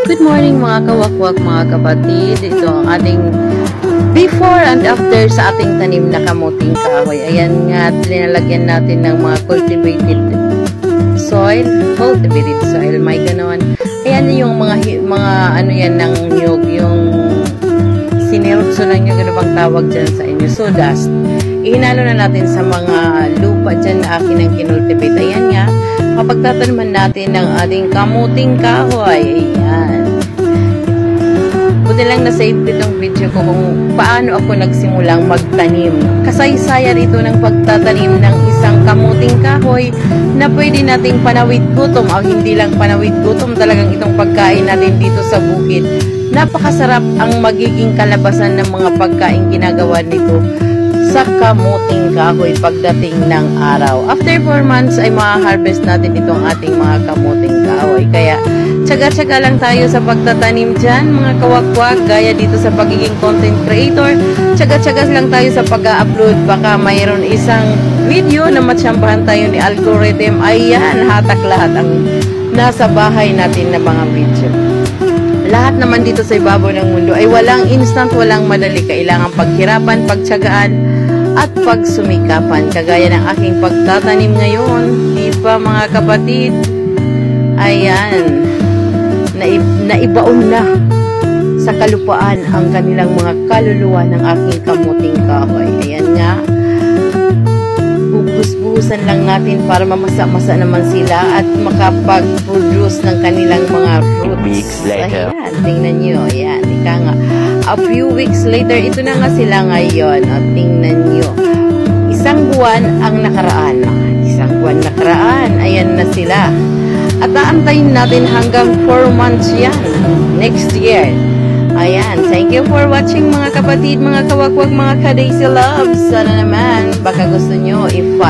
Good morning mga kawakwak, mga kapatid. Ito ang ating before and after sa ating tanim na kamuting kahoy. Ayan nga, linalagyan natin ng mga cultivated soil, may ganon. Ayan yung mga ano yan ng nyug, yung sinirutso ng nyug, ano bang tawag dyan sa inyo, sawdust. Ihinalo na natin sa mga lupa dyan na akin ang kinultivate. Ayan nga, mapagtataniman natin ng ating kamuting kahoy. Ayan. Buti lang na-save itong video ko kung paano ako nagsimulang magtanim. Kasaysayan ito ng pagtatanim ng isang kamuting kahoy na pwede nating panawid gutom o hindi lang panawid gutom, talagang itong pagkain natin dito sa bukid. Napakasarap ang magiging kalabasan ng mga pagkain ginagawa nito sa kamuting kahoy pagdating ng araw. After 4 months ay ma-harvest natin itong ating mga kamuting kahoy. Kaya tsaga-tsaga lang tayo sa pagtatanim dyan, mga kawakwak, gaya dito sa pagiging content creator. Tsaga-tsaga lang tayo sa pag-upload. Baka mayroon isang video na matsambahan tayo ni algorithm. Ayan, hatak lahat ang nasa bahay natin na mga video. Lahat naman dito sa ibabaw ng mundo ay walang instant, walang madali. Kailangan paghirapan, pagtsagaan, at pagsumikapan. Kagaya ng aking pagtatanim ngayon. Di ba mga kapatid? Ayan. Naibaon na sa kalupaan ang kanilang mga kaluluwa ng aking kamuting kahoy. Ayan nga. Buhus-buhusan lang natin para mamasa-masa naman sila at makapag-produce ng kanilang mga roots. Ayan, tingnan nyo. Ayan, ika nga. A few weeks later, ito na nga sila ngayon. O, tingnan nyo. Isang buwan ang nakaraan. Isang buwan nakaraan. Ayan na sila. At aantayin natin hanggang 4 months yan. Next year. Ayan. Thank you for watching mga kapatid, mga kawakwak, mga ka-daisy loves. Sana naman, baka gusto nyo